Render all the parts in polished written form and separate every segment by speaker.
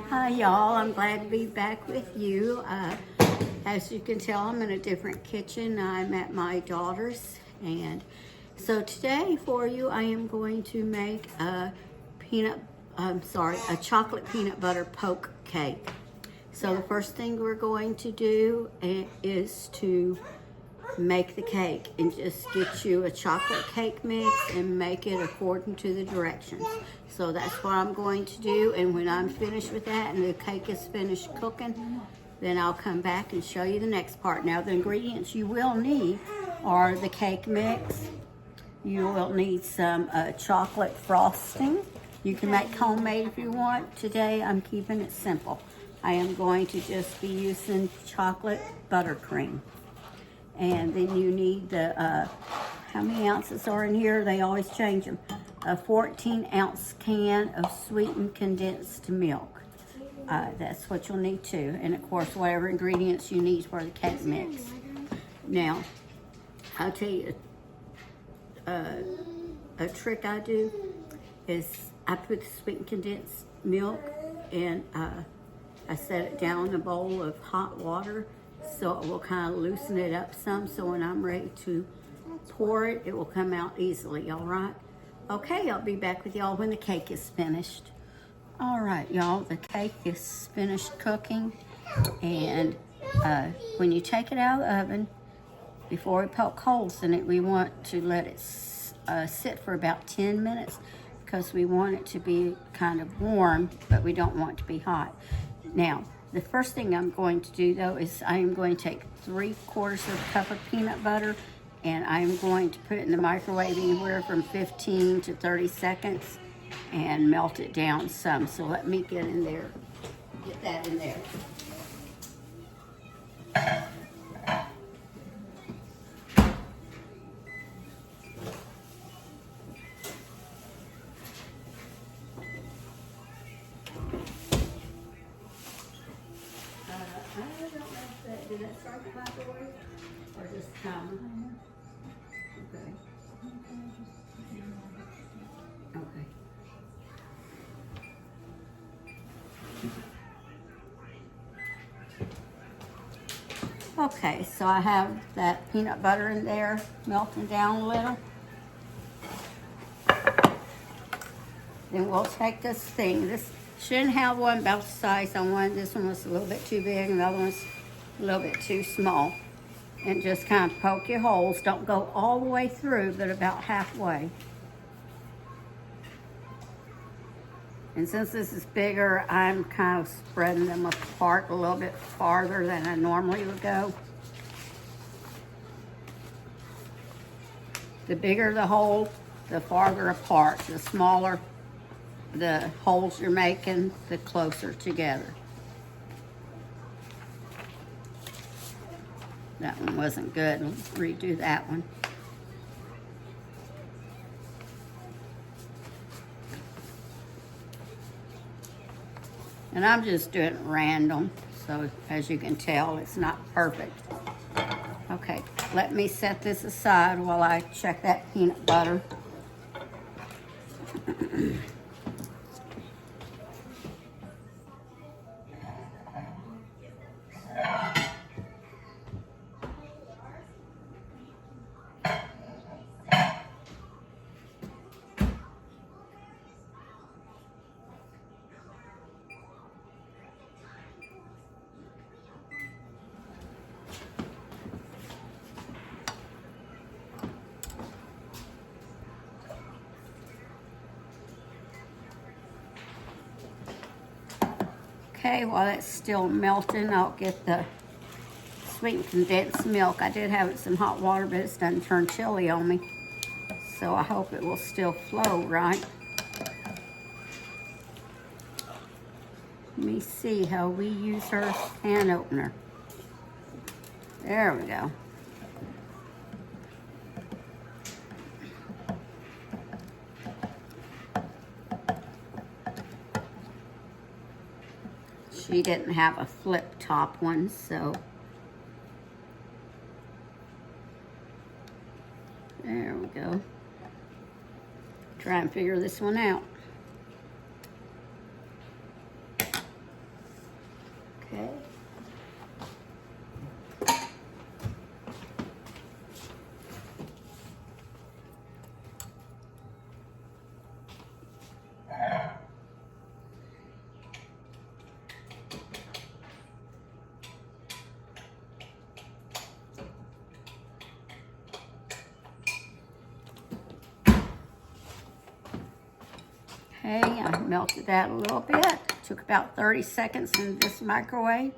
Speaker 1: Hi y'all, I'm glad to be back with you. As you can tell, I'm in a different kitchen. I'm at my daughter's, and so today for you I am going to make a chocolate peanut butter poke cake. So the first thing we're going to do is to make the cake, and just get you a chocolate cake mix and make it according to the directions. So that's what I'm going to do, and when I'm finished with that and the cake is finished cooking, then I'll come back and show you the next part. Now the ingredients you will need are the cake mix. You will need some chocolate frosting. You can make homemade if you want. Today I'm keeping it simple. I am going to just be using chocolate buttercream. And then you need the, how many ounces are in here? They always change them. A 14-ounce can of sweetened condensed milk. That's what you'll need too. And of course, whatever ingredients you need for the cake mix. Now, I'll tell you, a trick I do is I put the sweetened condensed milk and I set it down in a bowl of hot water, so it will kind of loosen it up some, so when I'm ready to pour it, it will come out easily, all right? Okay, I'll be back with y'all when the cake is finished. All right, y'all, the cake is finished cooking, and when you take it out of the oven, before we poke holes in it, we want to let it sit for about 10 minutes because we want it to be kind of warm, but we don't want it to be hot. Now, the first thing I'm going to do though is I am going to take 3/4 of a cup of peanut butter, and I'm going to put it in the microwave anywhere from 15 to 30 seconds and melt it down some. So let me get in there, get that in there. Did that start the microwave or just timer? Okay. Okay. Okay, so I have that peanut butter in there melting down a little. Then we'll take this thing. This shouldn't have one about the size on one. This one was a little bit too big, and the other one's a little bit too small. And just kind of poke your holes. Don't go all the way through, but about halfway. And since this is bigger, I'm kind of spreading them apart a little bit farther than I normally would go. The bigger the hole, the farther apart. The smaller the holes you're making, the closer together. That one wasn't good. Let's redo that one. And I'm just doing it random, so as you can tell, it's not perfect. Okay, let me set this aside while I check that peanut butter. Okay, while that's still melting, I'll get the sweetened condensed milk. I did have it some hot water, but it's done turned chilly on me. So I hope it will still flow right. Let me see how we use our can opener. There we go. She didn't have a flip top one, so there we go. Try and figure this one out. Okay. Okay, I melted that a little bit. Took about 30 seconds in this microwave.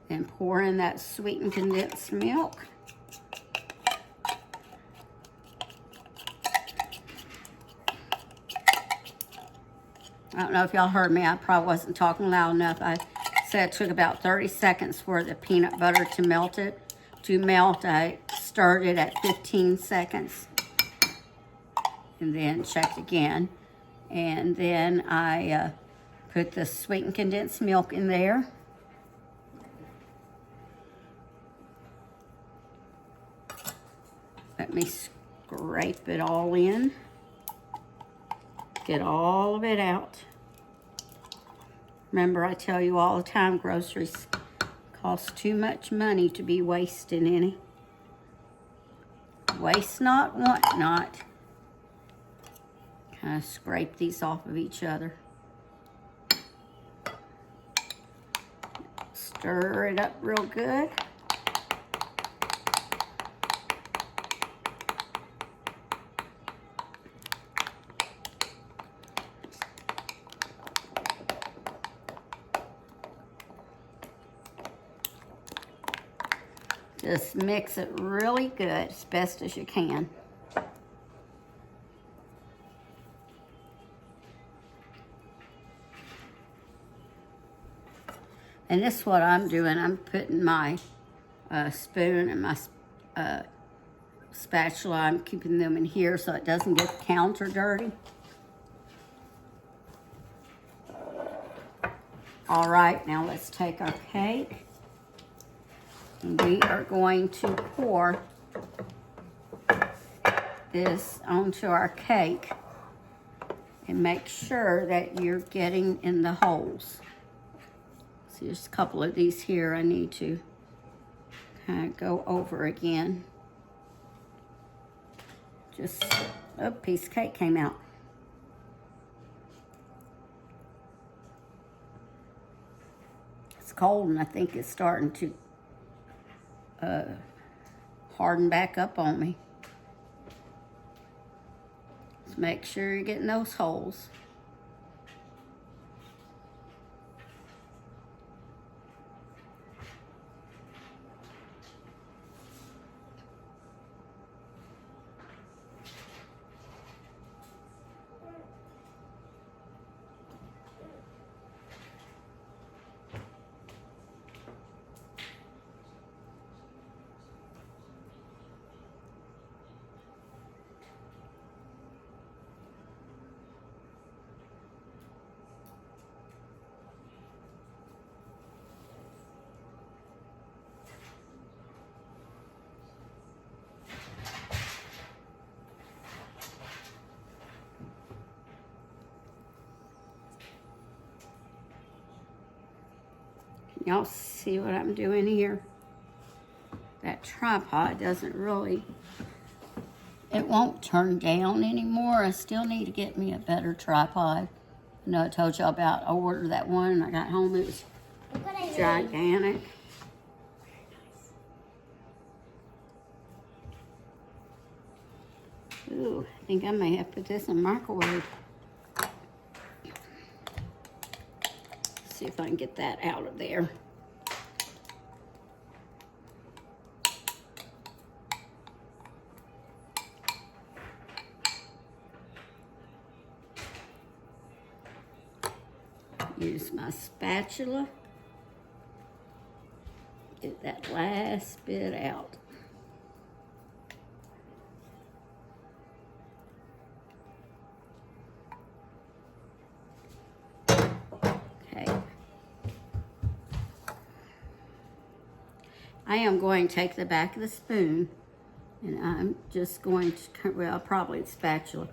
Speaker 1: And pour in that sweetened condensed milk. I don't know if y'all heard me. I probably wasn't talking loud enough. I said it took about 30 seconds for the peanut butter to melt. I stirred it at 15 seconds. And then checked again. And then I put the sweetened condensed milk in there. Let me scrape it all in. Get all of it out. Remember, I tell you all the time, groceries cost too much money to be wasting any. Waste not, want not. Kind of scrape these off of each other. Stir it up real good. Just mix it really good, as best as you can. And this is what I'm doing. I'm putting my spoon and my spatula. I'm keeping them in here so it doesn't get the counter dirty. All right, now let's take our cake. And we are going to pour this onto our cake and make sure that you're getting in the holes. So there's a couple of these here I need to kind of go over again. Just, a piece of cake came out. It's cold and I think it's starting to harden back up on me. Just make sure you're getting those holes. Y'all see what I'm doing here? That tripod doesn't really, it won't turn down anymore. I still need to get me a better tripod. I know I told y'all about, I ordered that one and I got home, it was gigantic. Ooh, I think I may have put this in the microwave. See if I can get that out of there. Use my spatula. Get that last bit out. I am going to take the back of the spoon and I'm just going to, well, probably the spatula,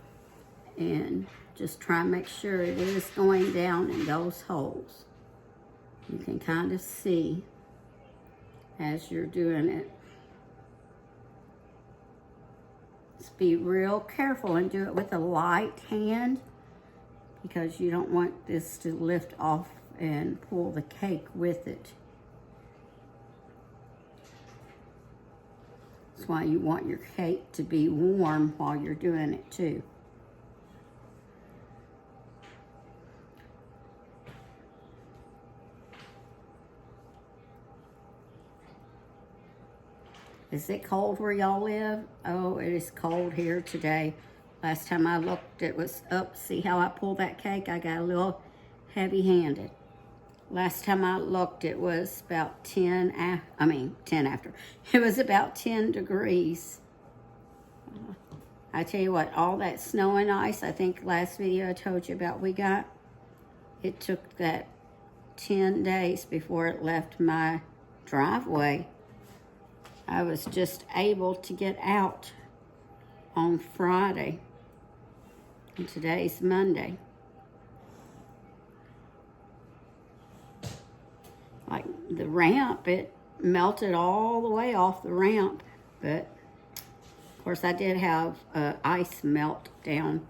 Speaker 1: and just try and make sure it is going down in those holes. You can kind of see as you're doing it. Just be real careful and do it with a light hand because you don't want this to lift off and pull the cake with it. That's why you want your cake to be warm while you're doing it too. Is it cold where y'all live? Oh, it is cold here today. Last time I looked, it was up. See how I pulled that cake? I got a little heavy-handed. Last time I looked, it was about 10 after. It was about 10 degrees. I tell you what, all that snow and ice, I think last video I told you about we got, it took that 10 days before it left my driveway. I was just able to get out on Friday, and today's Monday. Like the ramp, it melted all the way off the ramp, but of course I did have ice melt down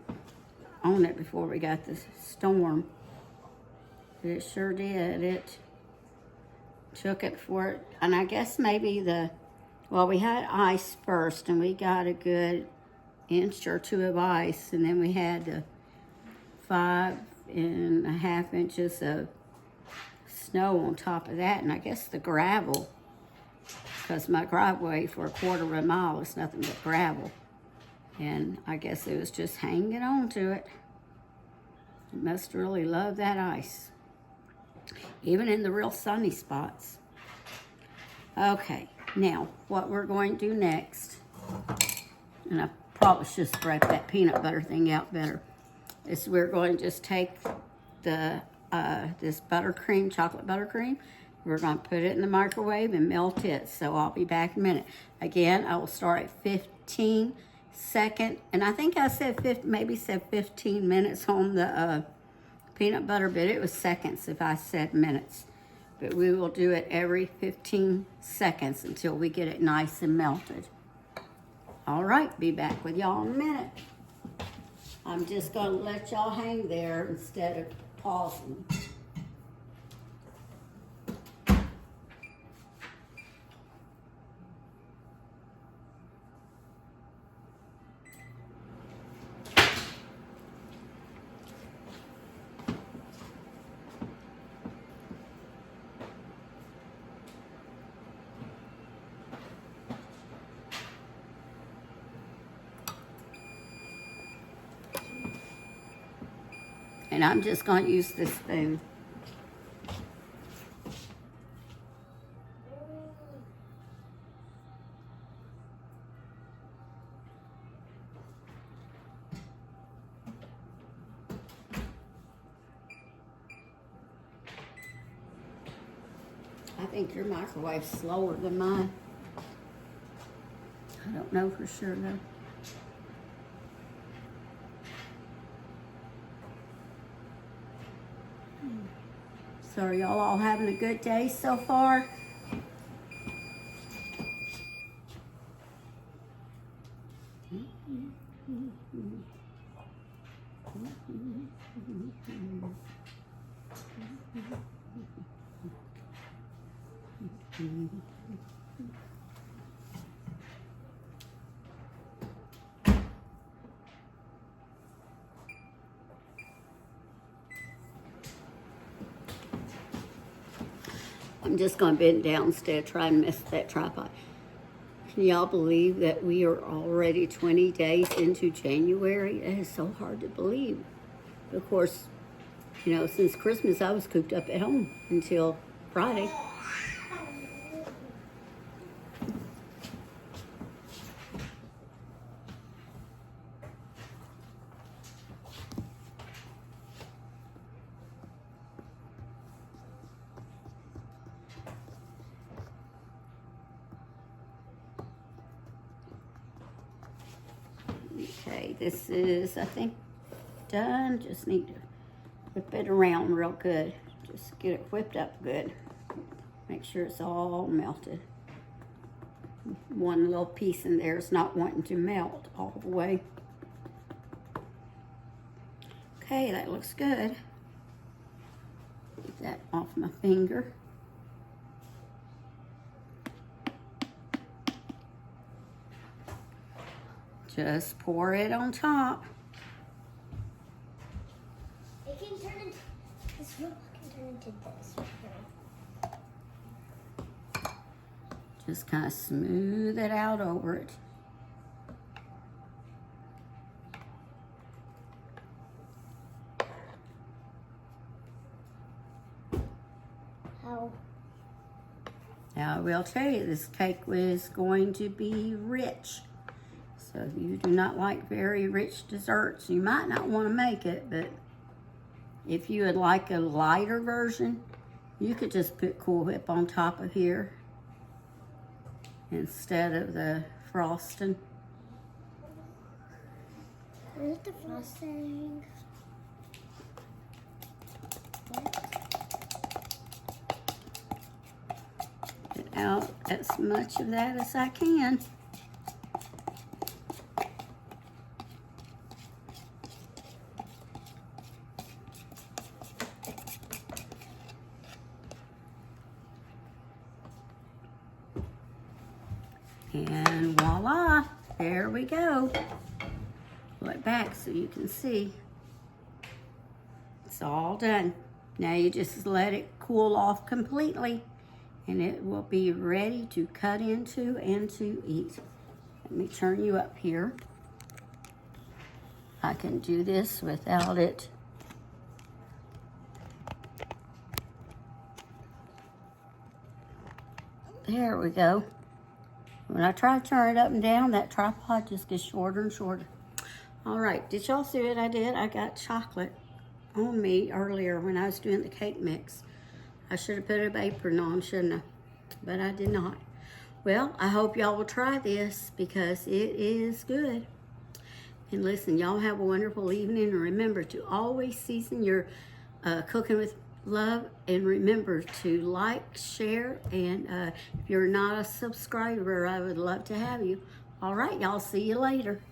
Speaker 1: on it before we got the storm. But it sure did. It took it for it, and I guess maybe we had ice first, and we got a good inch or two of ice, and then we had the 5.5 inches of snow on top of that, and I guess the gravel, because my driveway for a quarter of a mile is nothing but gravel, and I guess it was just hanging on to it. It must really love that ice, even in the real sunny spots. Okay. Now, what we're going to do next, and I probably should spread that peanut butter thing out better, is we're going to just take the this buttercream, chocolate buttercream, we're going to put it in the microwave and melt it. So I'll be back in a minute. Again, I will start at 15 seconds, and I think I said 15 minutes on the peanut butter, but it was seconds if I said minutes. But we will do it every 15 seconds until we get it nice and melted. All right, be back with y'all in a minute. I'm just going to let y'all hang there instead of pausing. And I'm just going to use this spoon. I think your microwave's slower than mine. I don't know for sure though. So are y'all all having a good day so far? I'm just going to bend down instead of trying to mess with that tripod. Can y'all believe that we are already 20 days into January? It is so hard to believe. Of course, you know, since Christmas I was cooped up at home until Friday. Okay, this is, I think, done. Just need to whip it around real good. Just get it whipped up good. Make sure it's all melted. One little piece in there is not wanting to melt all the way. Okay, that looks good. Get that off my finger. Just pour it on top.
Speaker 2: It can turn into this. Can turn into this.
Speaker 1: Just kind of smooth it out over it.
Speaker 2: How?
Speaker 1: Now I will tell you, this cake is going to be rich. So if you do not like very rich desserts, you might not want to make it, but if you would like a lighter version, you could just put Cool Whip on top of here instead of the frosting.
Speaker 2: Where's the frosting?
Speaker 1: Get out as much of that as I can. And voila, there we go. Pull it back so you can see. It's all done. Now you just let it cool off completely and it will be ready to cut into and to eat. Let me turn you up here. I can do this without it. There we go. When I try to turn it up and down, that tripod just gets shorter and shorter. All right, did y'all see what I did? I got chocolate on me earlier when I was doing the cake mix. I should have put an apron on, shouldn't I? But I did not. Well, I hope y'all will try this because it is good. And listen, y'all have a wonderful evening. And remember to always season your cooking with love, and remember to like, share, and if you're not a subscriber, I would love to have you. All right, y'all, see you later.